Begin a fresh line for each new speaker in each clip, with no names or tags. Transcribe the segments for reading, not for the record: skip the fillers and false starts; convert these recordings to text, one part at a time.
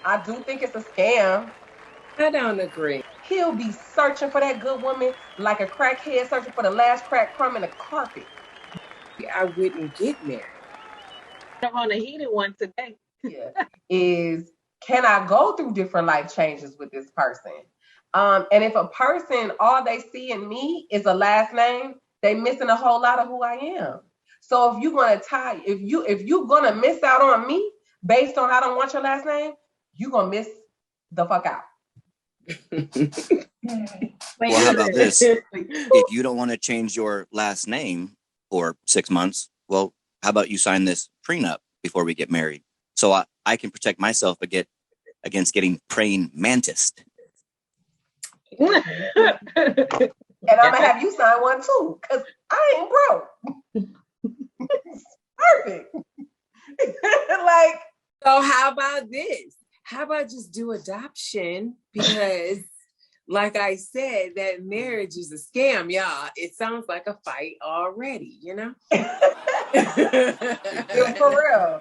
I do think it's a scam.
I don't agree.
He'll be searching for that good woman like a crackhead searching for the last crack crumb in the carpet.
I wouldn't get married.
I'm on a heated one today.
Yeah. Is can I go through different life changes with this person? And if a person, all they see in me is a last name, they missing a whole lot of who I am. So if you're gonna tie, if you're gonna miss out on me based on I don't want your last name, you're gonna miss the fuck out.
Well, how about this? If you don't want to change your last name for 6 months, well, how about you sign this prenup before we get married? So I can protect myself against getting praying mantis.
And I'm gonna have you sign one too, because I ain't broke. Perfect. Like,
So how about this? How about just do adoption? Because like I said, that marriage is a scam, y'all. It sounds like a fight already, you know?
for real.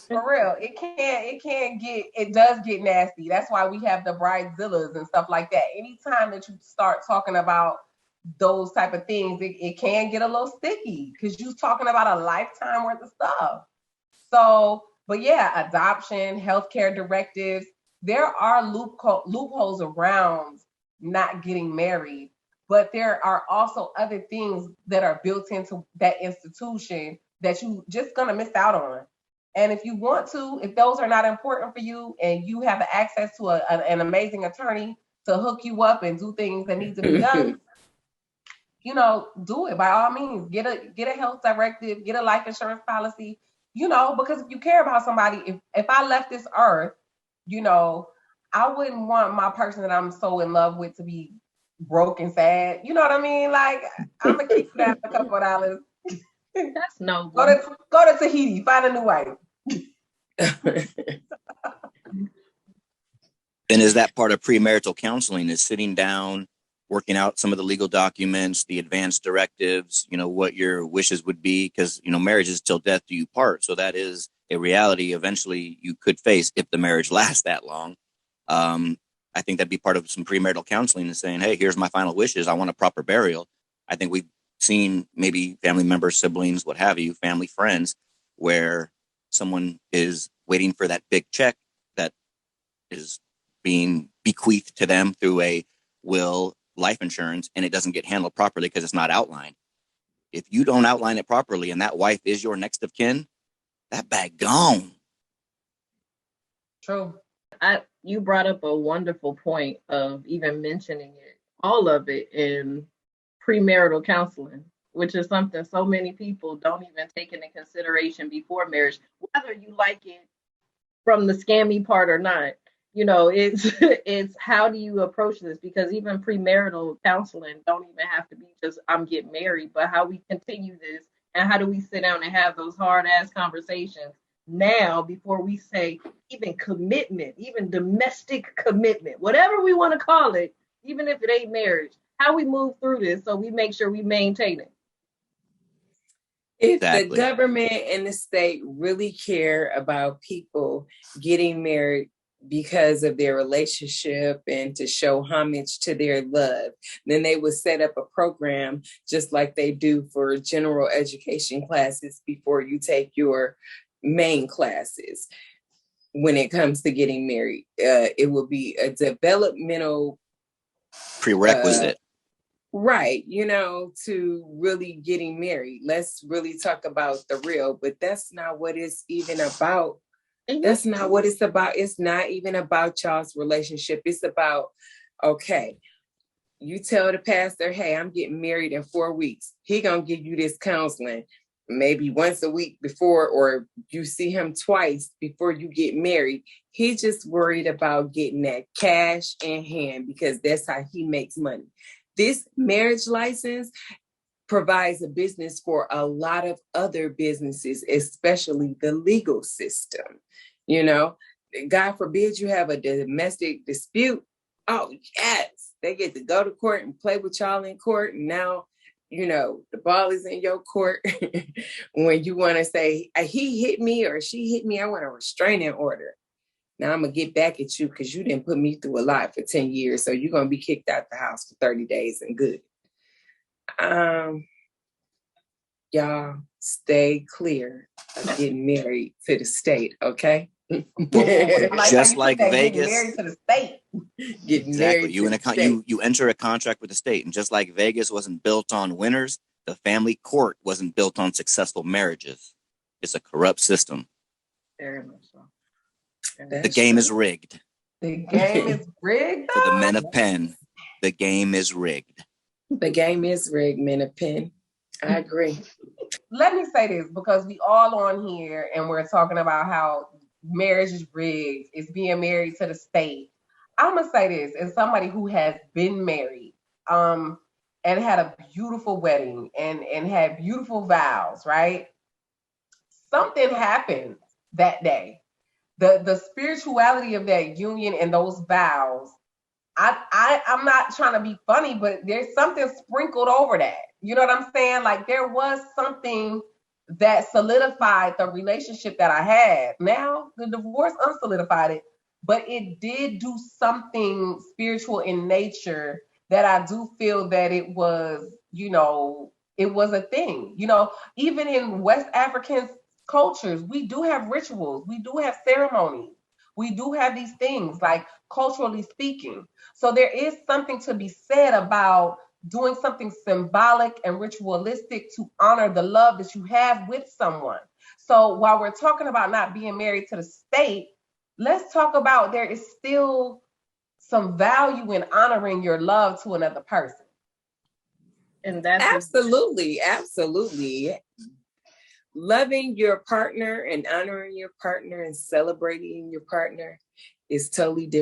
For real. It does get nasty. That's why we have the bridezillas and stuff like that. Anytime that you start talking about those type of things, it can get a little sticky because you're talking about a lifetime worth of stuff. So, but yeah, adoption, healthcare directives, there are loopholes around not getting married, but there are also other things that are built into that institution that you just gonna miss out on. And if you want to, if those are not important for you and you have access to an amazing attorney to hook you up and do things that need to be done, do it by all means. Get a health directive, get a life insurance policy, because if you care about somebody, if I left this earth, I wouldn't want my person that I'm so in love with to be broke and sad. You know what I mean? Like, I'm gonna kick that a couple of dollars.
That's noble.
Go to Tahiti, find a new wife.
And is that part of premarital counseling, is sitting down, working out some of the legal documents, the advanced directives, what your wishes would be? Because, marriage is till death do you part. So that is a reality eventually you could face if the marriage lasts that long. I think that'd be part of some premarital counseling and saying, hey, here's my final wishes. I want a proper burial. I think we've seen maybe family members, siblings, what have you, family, friends, where someone is waiting for that big check that is being bequeathed to them through a will, life insurance, and it doesn't get handled properly because it's not outlined. If you don't outline it properly and that wife is your next of kin, that bag gone.
True.
You brought up a wonderful point of even mentioning it, all of it in premarital counseling, which is something so many people don't even take into consideration before marriage, whether you like it from the scammy part or not. It's how do you approach this? Because even premarital counseling don't even have to be just I'm getting married, but how we continue this and how do we sit down and have those hard ass conversations now before we say even commitment, even domestic commitment, whatever we want to call it, even if it ain't marriage, how we move through this so we make sure we maintain it.
If the government and the state really care about people getting married because of their relationship and to show homage to their love, then they would set up a program just like they do for general education classes before you take your main classes. When it comes to getting married, it will be a developmental
prerequisite.
Right, to really getting married. Let's really talk about the real, but that's not what it's even about. That's not what it's about. It's not even about y'all's relationship. It's about, okay, you tell the pastor, hey, I'm getting married in 4 weeks. He gonna give you this counseling maybe once a week before, or you see him twice before you get married. He just worried about getting that cash in hand because that's how he makes money. This marriage license provides a business for a lot of other businesses, especially the legal system. God forbid you have a domestic dispute. Oh, yes, they get to go to court and play with y'all in court. And now, the ball is in your court. When you want to say, he hit me or she hit me, I want a restraining order. Now I'm going to get back at you because you didn't put me through a lot for 10 years. So you're going to be kicked out the house for 30 days and good. Y'all stay clear of getting married to the state, okay?
Just like Vegas,
getting married to the state.
Getting married
you enter a contract with the state, and just like Vegas wasn't built on winners, the family court wasn't built on successful marriages. It's a corrupt system.
Very much so.
The game is rigged.
The game is rigged.
For the men of Penn, the game is rigged.
The game is rigged, men of Penn. I agree.
Let me say this, because we all on here and we're talking about how marriage is rigged, it's being married to the state. I'm gonna say this as somebody who has been married, and had a beautiful wedding and had beautiful vows, right? Something happened that day. The spirituality of that union and those vows, I'm not trying to be funny, but there's something sprinkled over that. You know what I'm saying? Like there was something that solidified the relationship that I had. Now the divorce unsolidified it, but it did do something spiritual in nature that I do feel that it was, it was a thing. Even in West African cultures, we do have rituals, we do have ceremonies, we do have these things, like culturally speaking. So there is something to be said about doing something symbolic and ritualistic to honor the love that you have with someone. So while we're talking about not being married to the state, let's talk about there is still some value in honoring your love to another person.
And that's
absolutely. Loving your partner and honoring your partner and celebrating your partner is totally different